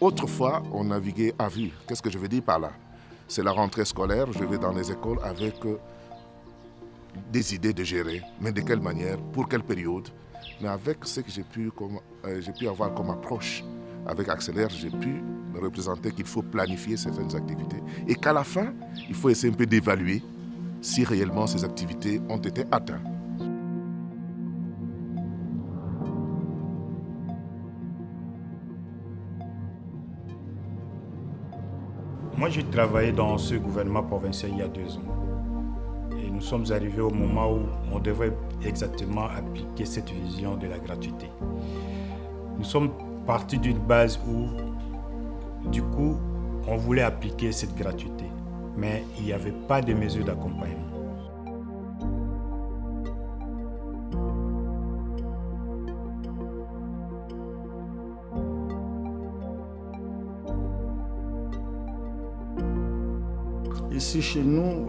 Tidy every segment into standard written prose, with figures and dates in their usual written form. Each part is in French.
Autrefois, on naviguait à vue. Qu'est-ce que je veux dire par là? C'est la rentrée scolaire, je vais dans les écoles avec des idées de gérer, mais de quelle manière, pour quelle période. Mais avec ce que j'ai pu avoir comme approche avec Accélère, j'ai pu me représenter qu'il faut planifier certaines activités et qu'à la fin, il faut essayer un peu d'évaluer si réellement ces activités ont été atteintes. Moi, j'ai travaillé dans ce gouvernement provincial il y a 2 ans. Et nous sommes arrivés au moment où on devait exactement appliquer cette vision de la gratuité. Nous sommes partis d'une base où, du coup, on voulait appliquer cette gratuité. Mais il n'y avait pas de mesures d'accompagnement. Ici, chez nous,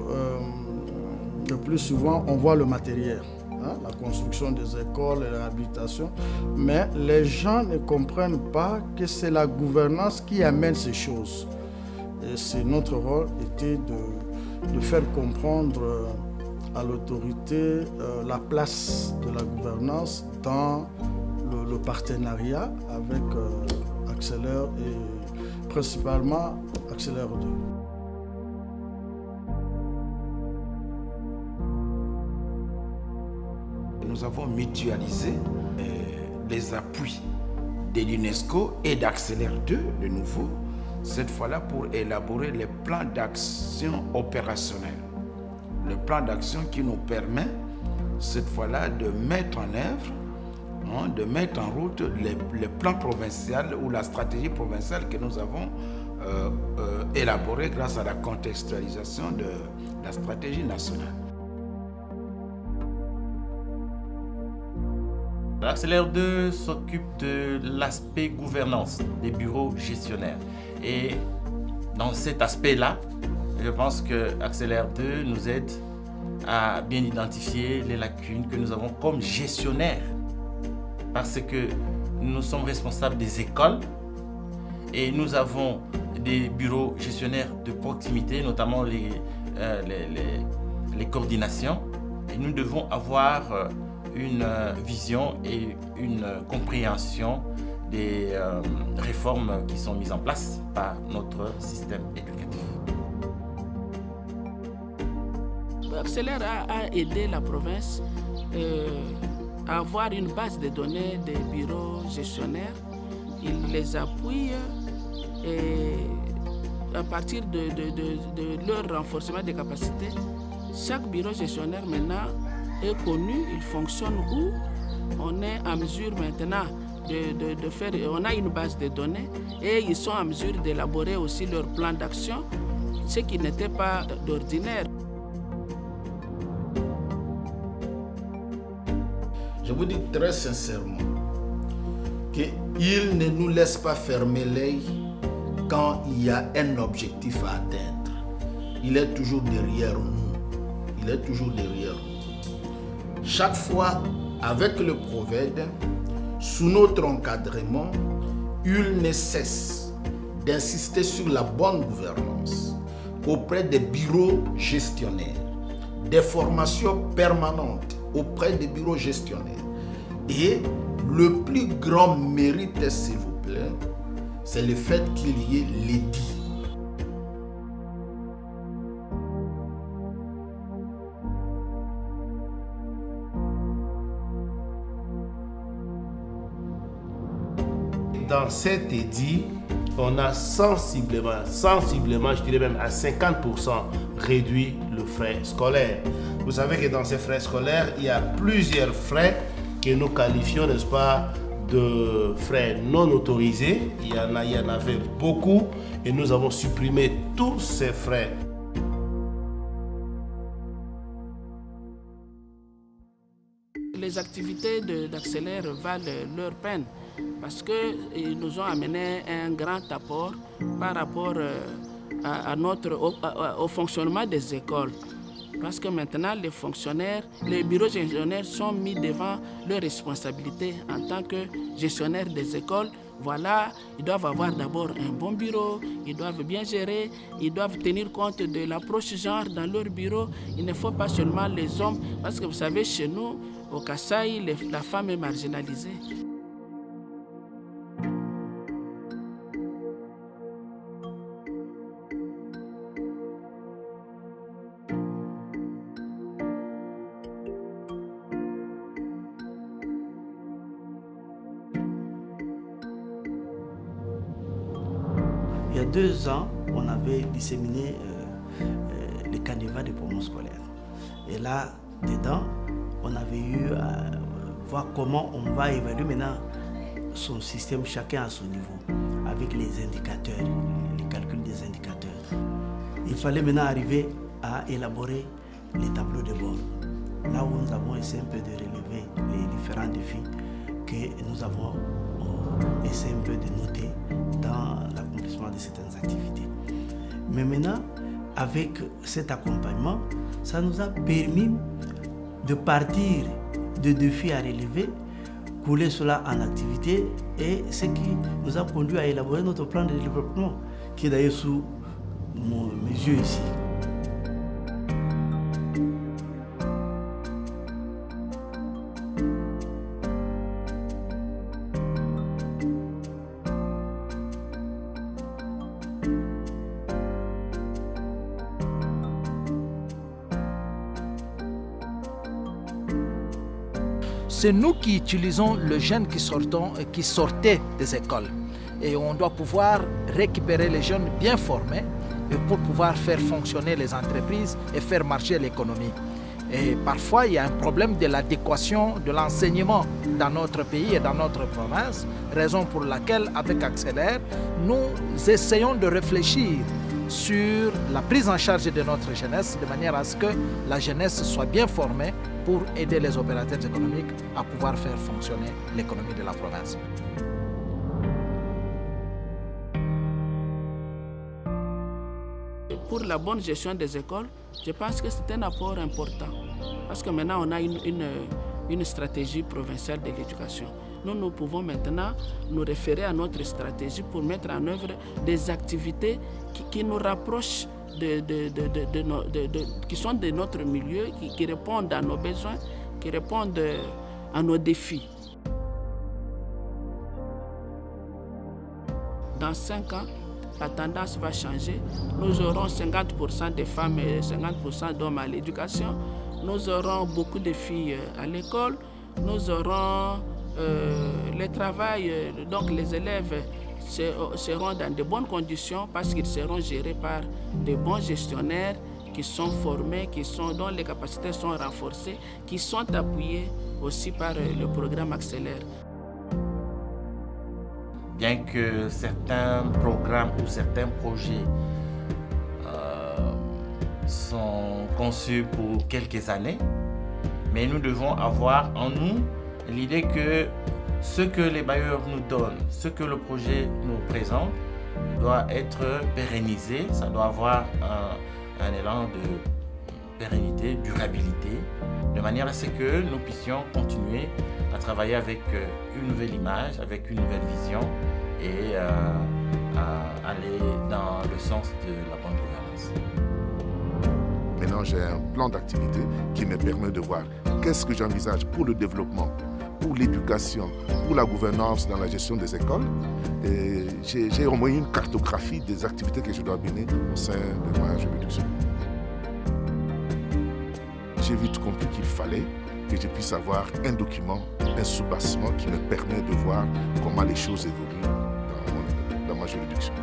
le plus souvent, on voit le matériel, la construction des écoles et l'habitation, mais les gens ne comprennent pas que c'est la gouvernance qui amène ces choses. Et c'est notre rôle était de faire comprendre à l'autorité la place de la gouvernance dans le partenariat avec Accélère et principalement Accélère 2. Nous avons mutualisé les appuis de l'UNESCO et d'Accélère 2, de nouveau, cette fois-là pour élaborer les plans d'action opérationnels. Le plan d'action qui nous permet, cette fois-là, de mettre en œuvre, de mettre en route les plans provinciaux ou la stratégie provinciale que nous avons élaborée grâce à la contextualisation de la stratégie nationale. Accélère 2 s'occupe de l'aspect gouvernance des bureaux gestionnaires. Et dans cet aspect-là, je pense que Accélère 2 nous aide à bien identifier les lacunes que nous avons comme gestionnaires. Parce que nous sommes responsables des écoles et nous avons des bureaux gestionnaires de proximité, notamment les coordinations. Et nous devons avoir une vision et une compréhension des réformes qui sont mises en place par notre système éducatif. Accélère a aidé la province à avoir une base de données des bureaux gestionnaires. Il les appuie et à partir de leur renforcement des capacités, chaque bureau gestionnaire maintenant est connu, il fonctionne où on est en mesure maintenant de faire, on a une base de données et ils sont en mesure d'élaborer aussi leur plan d'action, ce qui n'était pas d'ordinaire. Je vous dis très sincèrement qu'il ne nous laisse pas fermer l'œil quand il y a un objectif à atteindre. Il est toujours derrière nous. Il est toujours derrière nous. Chaque fois, avec le Proved, sous notre encadrement, il ne cesse d'insister sur la bonne gouvernance auprès des bureaux gestionnaires, des formations permanentes auprès des bureaux gestionnaires. Et le plus grand mérite, s'il vous plaît, c'est le fait qu'il y ait l'édit. Dans cet édit, on a sensiblement, je dirais même à 50% réduit le frais scolaire. Vous savez que dans ces frais scolaires, il y a plusieurs frais que nous qualifions, n'est-ce pas, de frais non autorisés. Il y en avait beaucoup et nous avons supprimé tous ces frais. Les activités d'Accélère valent leur peine parce qu'ils nous ont amené un grand apport par rapport au fonctionnement des écoles. Parce que maintenant, les fonctionnaires, les bureaux gestionnaires sont mis devant leurs responsabilités en tant que gestionnaires des écoles voilà, ils doivent avoir d'abord un bon bureau, ils doivent bien gérer, ils doivent tenir compte de l'approche genre dans leur bureau. Il ne faut pas seulement les hommes, parce que vous savez, chez nous, au Kasaï, la femme est marginalisée. Il y a 2 ans, on avait disséminé les canevas de promo scolaire. Et là, dedans, on avait eu à voir comment on va évaluer maintenant son système, chacun à son niveau, avec les indicateurs, les calculs des indicateurs. Il fallait maintenant arriver à élaborer les tableaux de bord. Là où nous avons essayé un peu de relever les différents défis que nous avons essayé un peu de noter dans l'accomplissement de certaines activités. Mais maintenant, avec cet accompagnement, ça nous a permis de partir de défis à relever, couler cela en activité, et ce qui nous a conduit à élaborer notre plan de développement, qui est d'ailleurs sous mes yeux ici. C'est nous qui utilisons les jeunes qui sortaient des écoles. Et on doit pouvoir récupérer les jeunes bien formés pour pouvoir faire fonctionner les entreprises et faire marcher l'économie. Et parfois, il y a un problème de l'adéquation de l'enseignement dans notre pays et dans notre province, raison pour laquelle, avec Accélère, nous essayons de réfléchir sur la prise en charge de notre jeunesse, de manière à ce que la jeunesse soit bien formée pour aider les opérateurs économiques à pouvoir faire fonctionner l'économie de la province. Pour la bonne gestion des écoles, je pense que c'est un apport important. Parce que maintenant, on a une stratégie provinciale de l'éducation. Nous pouvons maintenant nous référer à notre stratégie pour mettre en œuvre des activités qui nous rapprochent qui sont de notre milieu, qui répondent à nos besoins, qui répondent à nos défis. Dans 5 ans, la tendance va changer. Nous aurons 50% de femmes et 50% d'hommes à l'éducation. Nous aurons beaucoup de filles à l'école. Nous aurons le travail, donc les élèves seront dans de bonnes conditions parce qu'ils seront gérés par de bons gestionnaires qui sont formés, dont les capacités sont renforcées, qui sont appuyés aussi par le programme Accélère. Bien que certains programmes ou certains projets sont conçus pour quelques années, mais nous devons avoir en nous l'idée que ce que les bailleurs nous donnent, ce que le projet nous présente, doit être pérennisé, ça doit avoir un élan de pérennité, durabilité, de manière à ce que nous puissions continuer à travailler avec une nouvelle image, avec une nouvelle vision et à aller dans le sens de la bonne gouvernance. Maintenant, j'ai un plan d'activité qui me permet de voir qu'est-ce que j'envisage pour le développement, pour l'éducation, pour la gouvernance dans la gestion des écoles. Et j'ai au moins une cartographie des activités que je dois mener au sein de ma juridiction. J'ai vite compris qu'il fallait que je puisse avoir un document, un soubassement qui me permet de voir comment les choses évoluent dans ma juridiction.